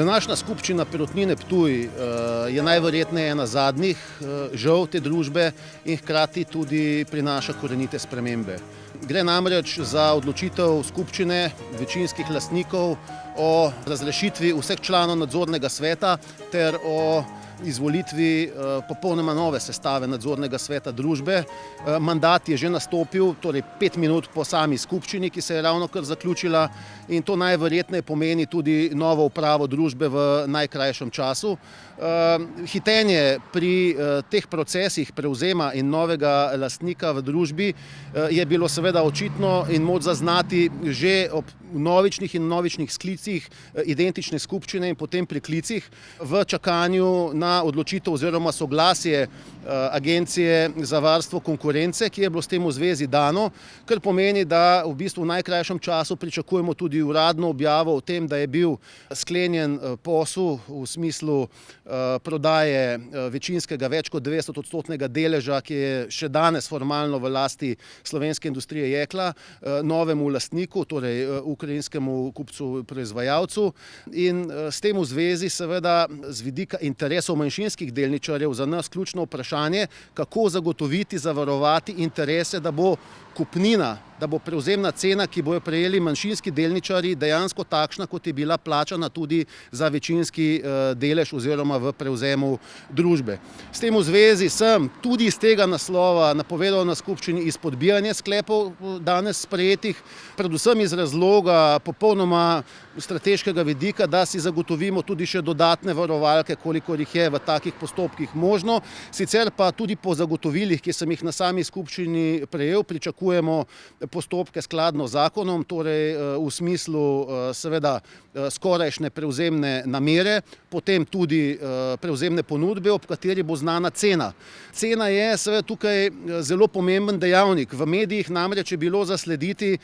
Današnja skupščina Perutnine Ptuj je najverjetneje ena zadnjih žal te družbe in hkrati tudi prinaša korenite spremembe. Gre namreč za odločitev skupščine večinskih lastnikov o razrešitvi vseh članov nadzornega sveta ter o izvolitvi popolnoma nove sestave nadzornega sveta družbe. Mandat je že nastopil, torej 5 minut po sami skupščini, ki se je ravnokar zaključila, in to najverjetneje pomeni tudi novo upravo družbe v najkrajšem času. Hitenje pri teh procesih prevzema in novega lastnika v družbi je bilo seveda očitno in moč zaznati že ob vnovičnih sklicih identične skupščine in potem priklicih v čakanju na odločitev oziroma soglasje Agencije za varstvo konkurence, ki je bilo s tem v zvezi dano, kar pomeni, da v bistvu v najkrajšem času pričakujemo tudi uradno objavo o tem, da je bil sklenjen posel v smislu prodaje večinskega več kot 90-odstotnega deleža, ki je še danes formalno v lasti slovenske industrije jekla, novemu lastniku, torej ukrajinskemu kupcu proizvajalcu. In s tem v zvezi seveda z vidika interesov manjšinskih delničarjev za nas ključno vprašanje, kako zagotoviti, zavarovati interese, da bo kupnina, da bo prevzemna cena, ki bojo prejeli manjšinski delničarji, dejansko takšna, kot je bila plačana tudi za večinski delež oziroma v prevzemu družbe. S tem v zvezi sem tudi iz tega naslova napovedal na skupščini izpodbijanje sklepov danes sprejetih, predvsem iz razloga popolnoma strateškega vidika, da si zagotovimo tudi še dodatne varovalke, kolikor jih je v takih postopkih možno. Sicer pa tudi po zagotovilih, ki sem jih na sami skupščini prejel, pričakujemo postopke skladno z zakonom, torej v smislu seveda skorajšnje prevzemne namere, potem tudi prevzemne ponudbe, ob kateri bo znana cena. Cena je seveda tukaj zelo pomemben dejavnik. V medijih namreč je bilo zaslediti,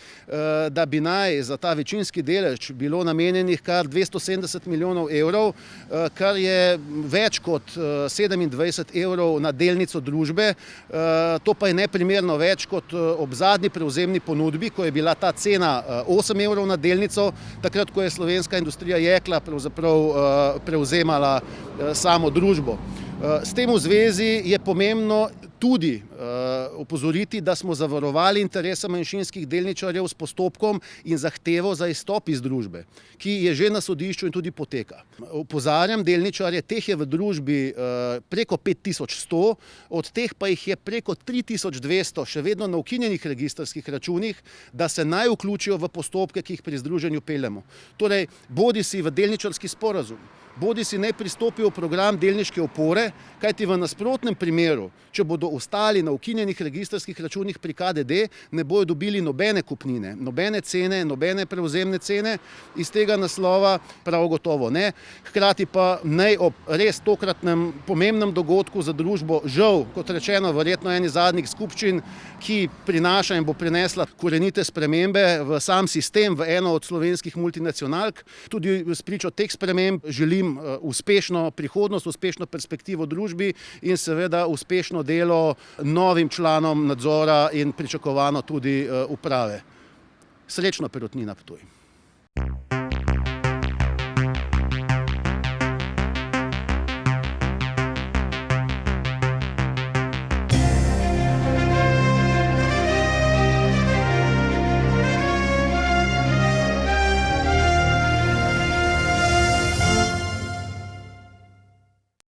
da bi naj za ta večinski delež bilo namenjenih kar 270 milijonov evrov, kar je več kot 27 evrov na delnico družbe. To pa je neprimerno več kot ob zadnji prevzemni ponudbi, ko je bila ta cena 8 evrov na delnico, takrat, ko je slovenska industrija jekla pravzaprav prevzemala samo družbo. S tem v zvezi je pomembno tudi opozoriti, da smo zavarovali interese manjšinskih delničarjev s postopkom in zahtevo za izstop iz družbe, ki je že na sodišču in tudi poteka. Opozarjam delničarje, teh je v družbi preko 5100, od teh pa jih je preko 3200 še vedno na ukinjenih registrskih računih, da se naj vključijo v postopke, ki jih pri združenju peljemo. Torej, bodisi v delničarski sporazum, bodisi naj pristopijo v program delniške opore, kajti v nasprotnem primeru, če bodo ostali na ukinjenih registrskih računih pri KDD, ne bodo dobili nobene kupnine, nobene cene, nobene prevzemne cene, iz tega naslova prav gotovo ne. Hkrati pa naj ob res tokratnem pomembnem dogodku za družbo, žal, kot rečeno, verjetno eni zadnjih skupščin, ki prinaša in bo prinesla korenite spremembe v sam sistem, v eno od slovenskih multinacionalk, tudi spričo teh sprememb želim uspešno prihodnost, uspešno perspektivo družbi in seveda uspešno delo novim članom nadzora in pričakovano tudi uprave. Srečno Perutnina Ptuj.